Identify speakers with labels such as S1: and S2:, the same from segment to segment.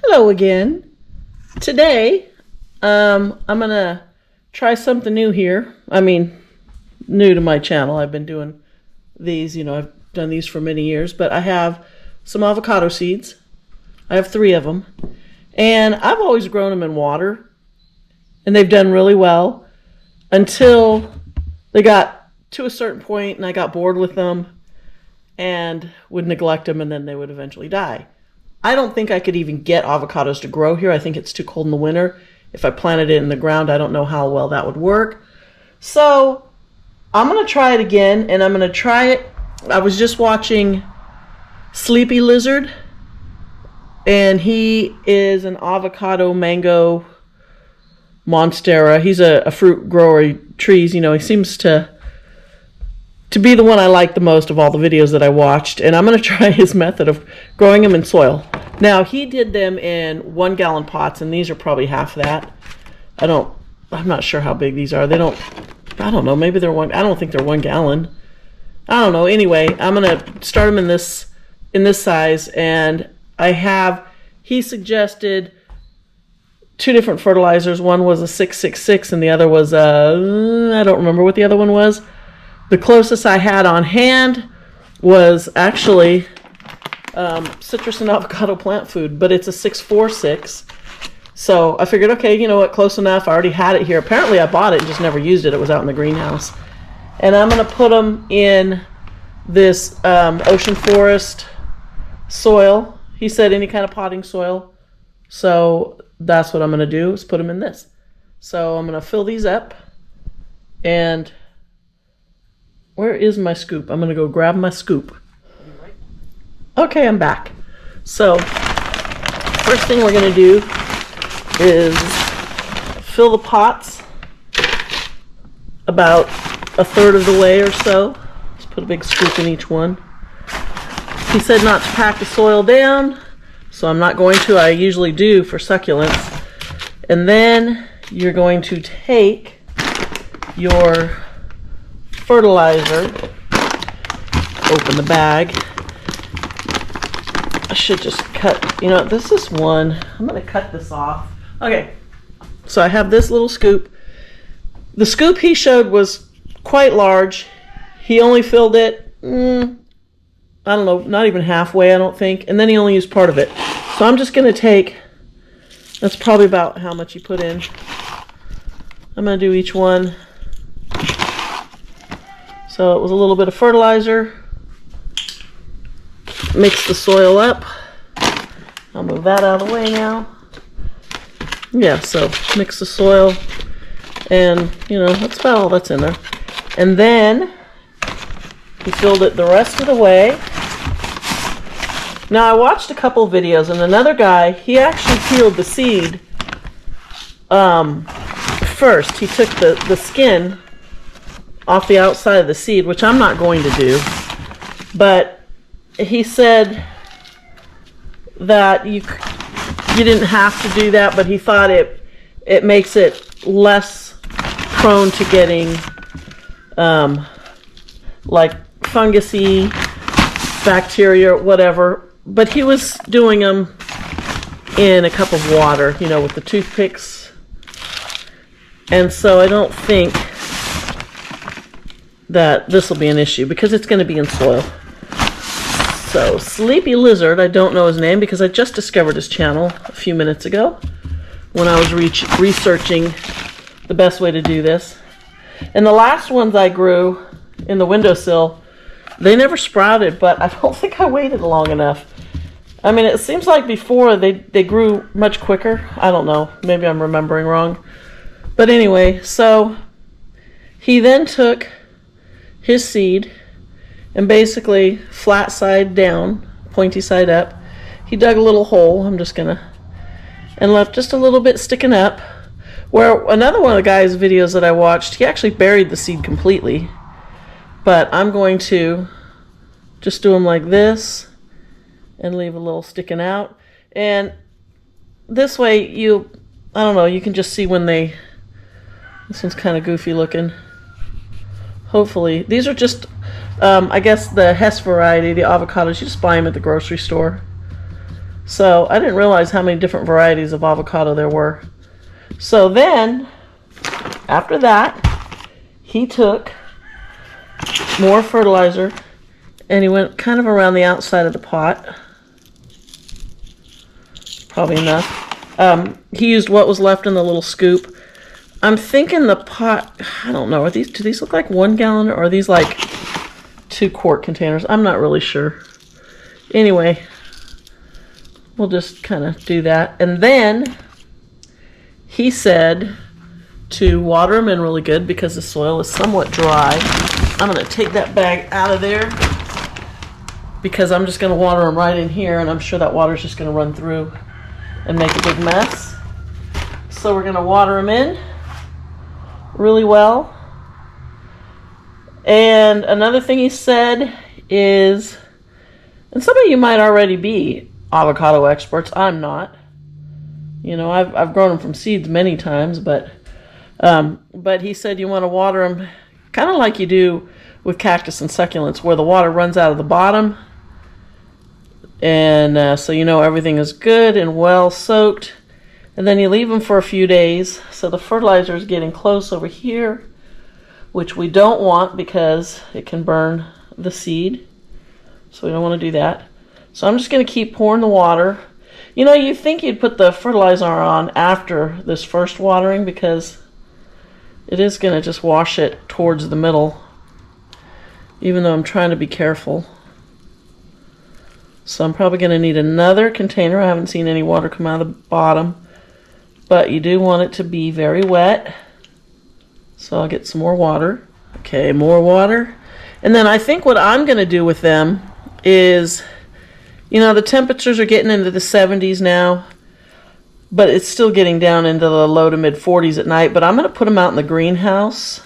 S1: Hello again. Today, I'm gonna try something new here. I mean, new to my channel. I've been doing these, I've done these for many years, but I have some avocado seeds. I have 3 of them, and I've always grown them in water, and they've done really well until they got to a certain point, and I got bored with them and would neglect them, and then they would eventually die. I don't think I could even get avocados to grow here. I think it's too cold in the winter. If I planted it in the ground, I don't know how well that would work. So I'm going to try it again, and I'm going to try it. I was just watching Sleepy Lizard, and he is an avocado mango monstera. He's a fruit grower, trees, he seems to be the one I like the most of all the videos that I watched, and I'm going to try his method of growing them in soil. Now, he did them in 1-gallon pots, and these are probably half that. I'm not sure how big these are. I don't know, maybe they're I don't think they're 1 gallon. I don't know. Anyway, I'm going to start them in this size, and he suggested 2 different fertilizers. One was a 666, and the other was I don't remember what the other one was. The closest I had on hand was actually citrus and avocado plant food, but it's a 646. So I figured, okay, you know what, close enough. I already had it here. Apparently I bought it and just never used it. It was out in the greenhouse. And I'm going to put them in this ocean forest soil. He said any kind of potting soil. So that's what I'm going to do, is put them in this. So I'm going to fill these up, and where is my scoop? I'm going to go grab my scoop. Okay, I'm back. So, first thing we're going to do is fill the pots about 1/3 of the way or so. Just put a big scoop in each one. He said not to pack the soil down, so I'm not going to. I usually do for succulents. And then you're going to take your fertilizer, open the bag. I should just cut, this is one. I'm going to cut this off. Okay, so I have this little scoop. The scoop he showed was quite large. He only filled it, I don't know, not even halfway, I don't think. And then he only used part of it. So I'm just going to take, that's probably about how much he put in. I'm going to do each one. So it was a little bit of fertilizer. Mix the soil up. I'll move that out of the way now. Yeah, so mix the soil, and that's about all that's in there. And then he filled it the rest of the way. Now I watched a couple videos, and another guy, he actually peeled the seed first. He took the skin off the outside of the seed, which I'm not going to do, but he said that you didn't have to do that, but he thought it makes it less prone to getting like fungusy, bacteria, whatever. But he was doing them in a cup of water, with the toothpicks, and so I don't think that this will be an issue because it's going to be in soil. So Sleepy Lizard, I don't know his name because I just discovered his channel a few minutes ago when I was researching the best way to do this. And the last ones I grew in the windowsill, they never sprouted, but I don't think I waited long enough. I mean, it seems like before they grew much quicker. I don't know, maybe I'm remembering wrong. But anyway, so he then took his seed and basically flat side down, pointy side up. He dug a little hole, and left just a little bit sticking up. Where another one of the guy's videos that I watched, he actually buried the seed completely. But I'm going to just do them like this and leave a little sticking out. And this way you can just see when this one's kind of goofy looking. Hopefully. These are just I guess the Hess variety, the avocados, you just buy them at the grocery store. So I didn't realize how many different varieties of avocado there were. So then, after that, he took more fertilizer and he went kind of around the outside of the pot. Probably enough. He used what was left in the little scoop. I'm thinking the pot, I don't know, do these look like 1 gallon or are these like 2 quart containers? I'm not really sure. Anyway, we'll just kind of do that. And then he said to water them in really good because the soil is somewhat dry. I'm going to take that bag out of there because I'm just going to water them right in here, and I'm sure that water's just going to run through and make a big mess. So we're going to water them in really well. And another thing he said is, and some of you might already be avocado experts, I'm not. You know, I've grown them from seeds many times, but he said you want to water them kind of like you do with cactus and succulents, where the water runs out of the bottom, and so you know everything is good and well soaked. And then you leave them for a few days. So the fertilizer is getting close over here, which we don't want because it can burn the seed. So we don't want to do that. So I'm just going to keep pouring the water. You know, you'd think you'd put the fertilizer on after this first watering because it is going to just wash it towards the middle, even though I'm trying to be careful. So I'm probably going to need another container. I haven't seen any water come out of the bottom. But you do want it to be very wet. So I'll get some more water. Okay, more water. And then I think what I'm going to do with them is, you know, the temperatures are getting into the 70s now, but it's still getting down into the low to mid 40s at night. But I'm going to put them out in the greenhouse.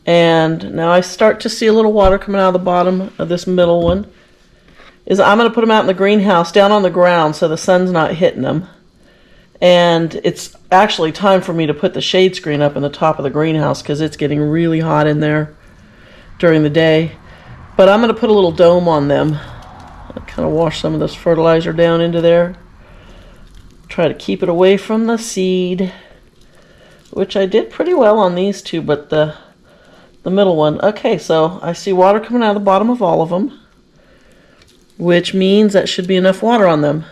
S1: And now I start to see a little water coming out of the bottom of this middle one. I'm going to put them out in the greenhouse down on the ground so the sun's not hitting them. And it's actually time for me to put the shade screen up in the top of the greenhouse because it's getting really hot in there during the day. But I'm going to put a little dome on them. I'll kind of wash some of this fertilizer down into there. Try to keep it away from the seed, which I did pretty well on these two, but the middle one. Okay, so I see water coming out of the bottom of all of them, which means that should be enough water on them.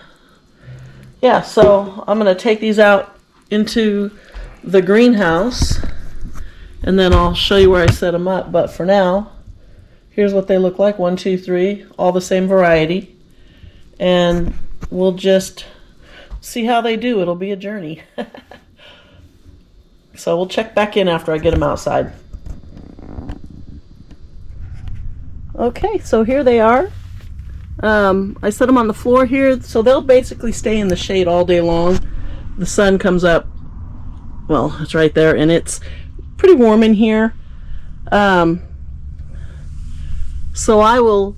S1: Yeah, so I'm going to take these out into the greenhouse, and then I'll show you where I set them up. But for now, here's what they look like. 1, 2, 3, all the same variety. And we'll just see how they do. It'll be a journey. So we'll check back in after I get them outside. Okay, so here they are. I set them on the floor here, so they'll basically stay in the shade all day long. The sun comes up, well, it's right there, and it's pretty warm in here. So I will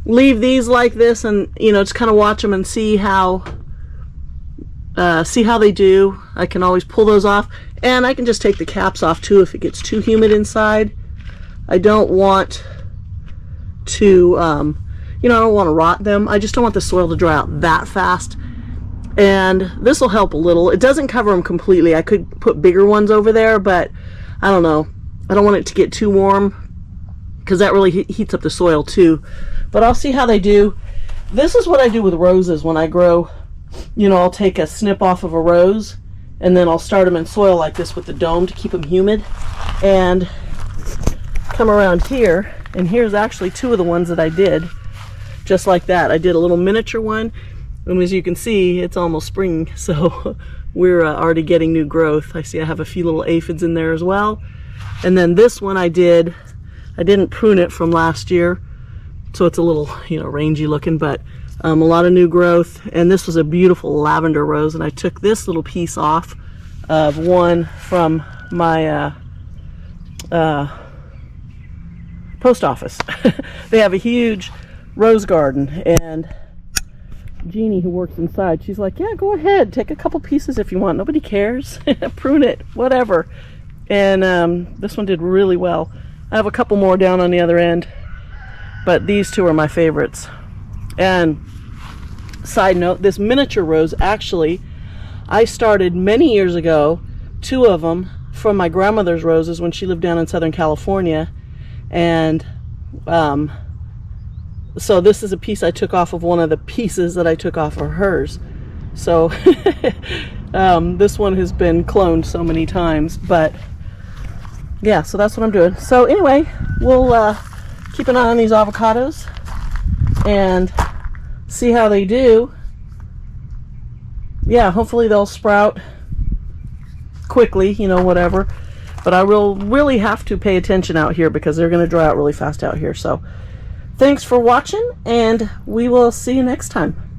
S1: leave these like this, and you know, just kind of watch them and see how they do. I can always pull those off, and I can just take the caps off too if it gets too humid inside. I don't want to I don't want to rot them. I just don't want the soil to dry out that fast. And this will help a little. It doesn't cover them completely. I could put bigger ones over there, but I don't know. I don't want it to get too warm because that really heats up the soil too. But I'll see how they do. This is what I do with roses when I grow. You know, I'll take a snip off of a rose and then I'll start them in soil like this with the dome to keep them humid. And come around here, and here's actually 2 of the ones that I did. Just like that. I did a little miniature one, and as you can see, it's almost spring, so we're already getting new growth. I see I have a few little aphids in there as well. And then this one I didn't prune it from last year, so it's a little, rangy looking, but a lot of new growth. And this was a beautiful lavender rose, and I took this little piece off of one from my post office. They have a huge rose garden, and Jeannie, who works inside, she's like, yeah, go ahead, take a couple pieces if you want, nobody cares. Prune it, whatever. And this one did really well. I have a couple more down on the other end, but these 2 are my favorites. And side note, this miniature rose, actually, I started many years ago, 2 of them from my grandmother's roses when she lived down in Southern California. And so this is a piece I took off of one of the pieces that I took off of hers. So this one has been cloned so many times, but yeah, so that's what I'm doing. So anyway, we'll keep an eye on these avocados and see how they do. Yeah, hopefully they'll sprout quickly, you know, whatever. But I will really have to pay attention out here because they're going to dry out really fast out here. So thanks for watching, and we will see you next time.